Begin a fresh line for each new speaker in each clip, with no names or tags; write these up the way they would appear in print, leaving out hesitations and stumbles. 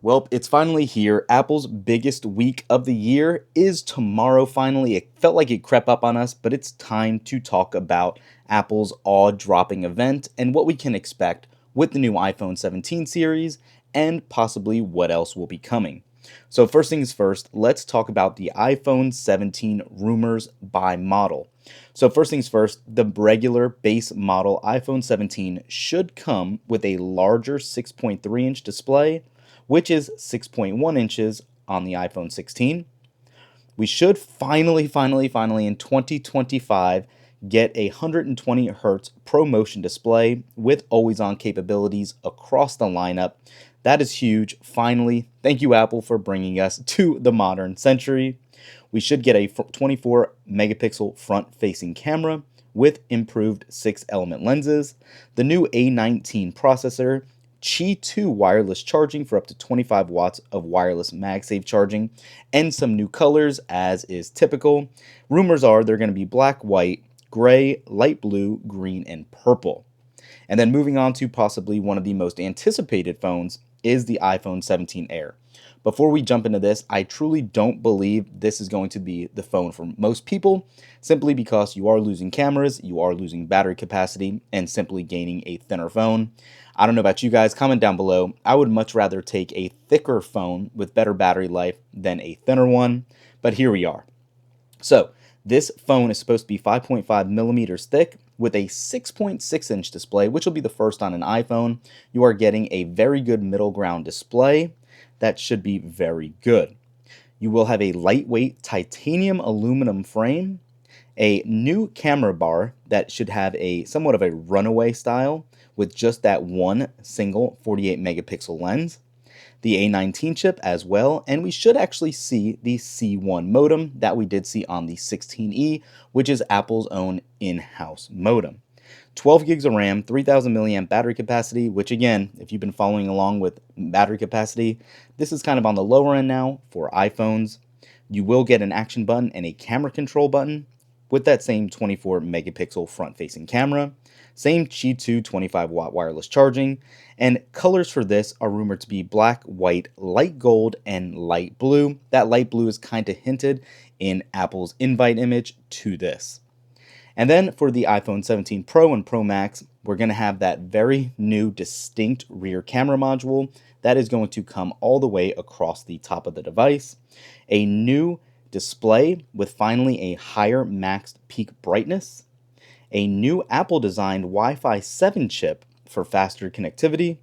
Well, it's finally here. Apple's biggest week of the year is tomorrow, finally. It felt like it crept up on us, but it's time to talk about Apple's awe dropping event and what we can expect with the new iPhone 17 series and possibly what else will be coming. So, first things first, let's talk about the iPhone 17 rumors by model. So, first things first, the regular base model iPhone 17 should come with a larger 6.3-inch display, which is 6.1 inches on the iPhone 16. We should finally in 2025 get a 120 hertz ProMotion display with always on capabilities across the lineup. That is huge. Finally, thank you, Apple, for bringing us to the modern century. We should get a 24 megapixel front facing camera with improved 6-element lenses, the new A19 processor, Qi 2 wireless charging for up to 25 watts of wireless MagSafe charging, and some new colors as is typical. Rumors are they're going to be black, white, gray, light blue, green, and purple. And then moving on to possibly one of the most anticipated phones is the iPhone 17 Air. Before we jump into this, I truly don't believe this is going to be the phone for most people, simply because you are losing cameras, you are losing battery capacity, and simply gaining a thinner phone. I don't know about you guys, comment down below. I would much rather take a thicker phone with better battery life than a thinner one, but here we are. So, this phone is supposed to be 5.5 millimeters thick with a 6.6-inch display, which will be the first on an iPhone. You are getting a very good middle ground display. That should be very good. You will have a lightweight titanium aluminum frame, a new camera bar that should have a somewhat of a runaway style with just that one single 48 megapixel lens, the A19 chip as well, and we should actually see the C1 modem that we did see on the 16E, which is Apple's own in-house modem. 12 gigs of RAM, 3000 milliamp battery capacity, which again, if you've been following along with battery capacity, this is kind of on the lower end now for iPhones. You will get an action button and a camera control button with that same 24 megapixel front facing camera. Same Qi 2 25 watt wireless charging, and colors for this are rumored to be black, white, light gold, and light blue. That light blue is kind of hinted in Apple's invite image to this. And then for the iPhone 17 Pro and Pro Max, we're going to have that very new distinct rear camera module that is going to come all the way across the top of the device. A new display with finally a higher maxed peak brightness. A new Apple-designed Wi-Fi 7 chip for faster connectivity.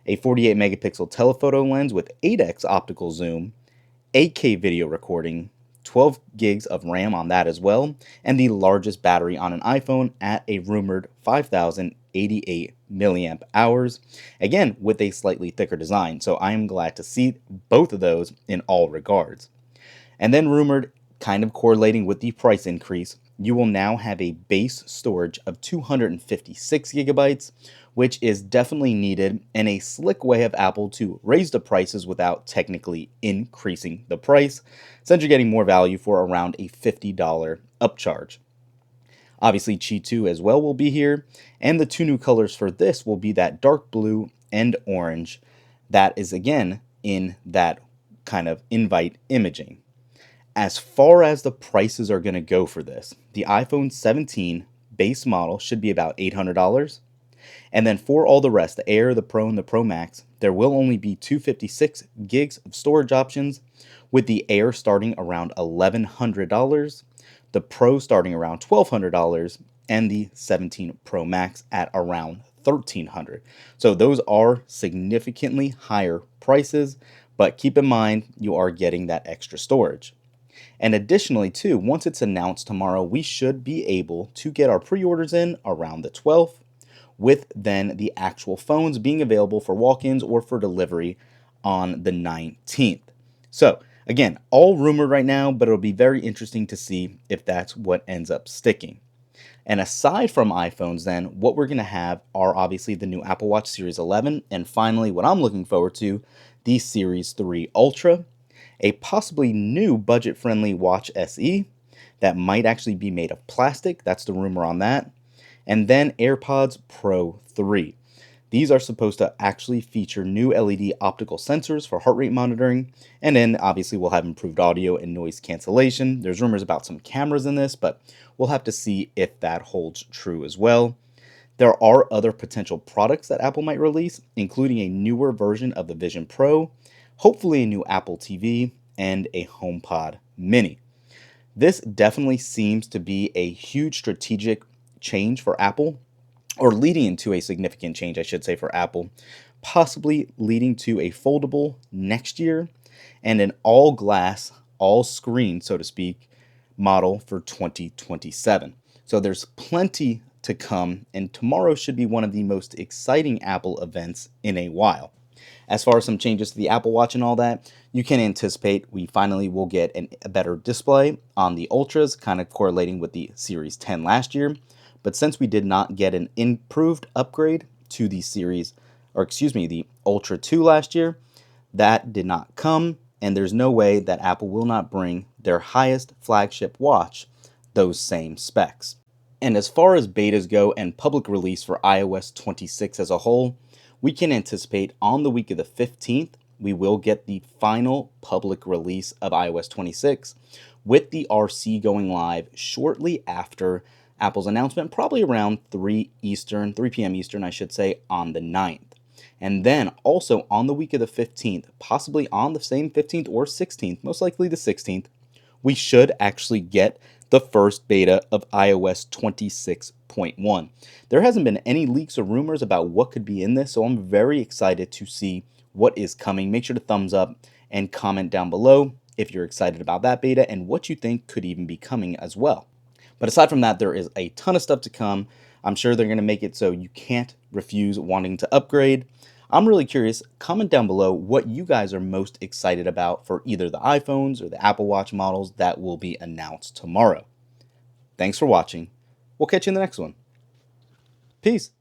A 48 megapixel telephoto lens with 8x optical zoom. 8K video recording, 12 gigs of RAM on that as well, and the largest battery on an iPhone at a rumored 5088 milliamp hours, again with a slightly thicker design, so I am glad to see both of those in all regards. And then rumored, kind of correlating with the price increase, you will now have a base storage of 256 gigabytes, which is definitely needed and a slick way of Apple to raise the prices without technically increasing the price, since you're getting more value for around a $50 upcharge. Obviously, Qi 2 as well will be here, and the two new colors for this will be that dark blue and orange that is again in that kind of invite imaging. As far as the prices are going to go for this, the iPhone 17 base model should be about $800. And then for all the rest, the Air, the Pro, and the Pro Max, there will only be 256 gigs of storage options, with the Air starting around $1,100, the Pro starting around $1,200, and the 17 Pro Max at around $1,300. So those are significantly higher prices, but keep in mind you are getting that extra storage. And additionally, too, once it's announced tomorrow, we should be able to get our pre-orders in around the 12th, with then the actual phones being available for walk-ins or for delivery on the 19th. So, again, all rumored right now, but it'll be very interesting to see if that's what ends up sticking. And aside from iPhones, then, what we're going to have are obviously the new Apple Watch Series 11, and finally, what I'm looking forward to, the Series 3 Ultra, a possibly new budget-friendly Watch SE that might actually be made of plastic. That's the rumor on that. And then AirPods Pro 3. These are supposed to actually feature new LED optical sensors for heart rate monitoring, and then obviously we'll have improved audio and noise cancellation. There's rumors about some cameras in this, but we'll have to see if that holds true as well. There are other potential products that Apple might release, including a newer version of the Vision Pro, hopefully a new Apple TV, and a HomePod Mini. This definitely seems to be a huge strategic change for Apple, or leading into a significant change, I should say, for Apple, possibly leading to a foldable next year and an all glass, all screen, so to speak, model for 2027. So there's plenty to come, and tomorrow should be one of the most exciting Apple events in a while. As far as some changes to the Apple Watch and all that, you can anticipate we finally will get a better display on the Ultras, kind of correlating with the Series 10 last year. But since we did not get an improved upgrade to the the Ultra 2 last year, that did not come, and there's no way that Apple will not bring their highest flagship watch those same specs. And as far as betas go and public release for iOS 26 as a whole, we can anticipate on the week of the 15th, we will get the final public release of iOS 26, with the RC going live shortly after Apple's announcement, probably around 3 p.m. Eastern, I should say, on the 9th. And then also on the week of the 15th, possibly on the same 15th or 16th, most likely the 16th, we should actually get the first beta of iOS 26.1. There hasn't been any leaks or rumors about what could be in this, so I'm very excited to see what is coming. Make sure to thumbs up and comment down below if you're excited about that beta and what you think could even be coming as well. But aside from that, there is a ton of stuff to come. I'm sure they're going to make it so you can't refuse wanting to upgrade. I'm really curious. Comment down below what you guys are most excited about for either the iPhones or the Apple Watch models that will be announced tomorrow. Thanks for watching. We'll catch you in the next one. Peace.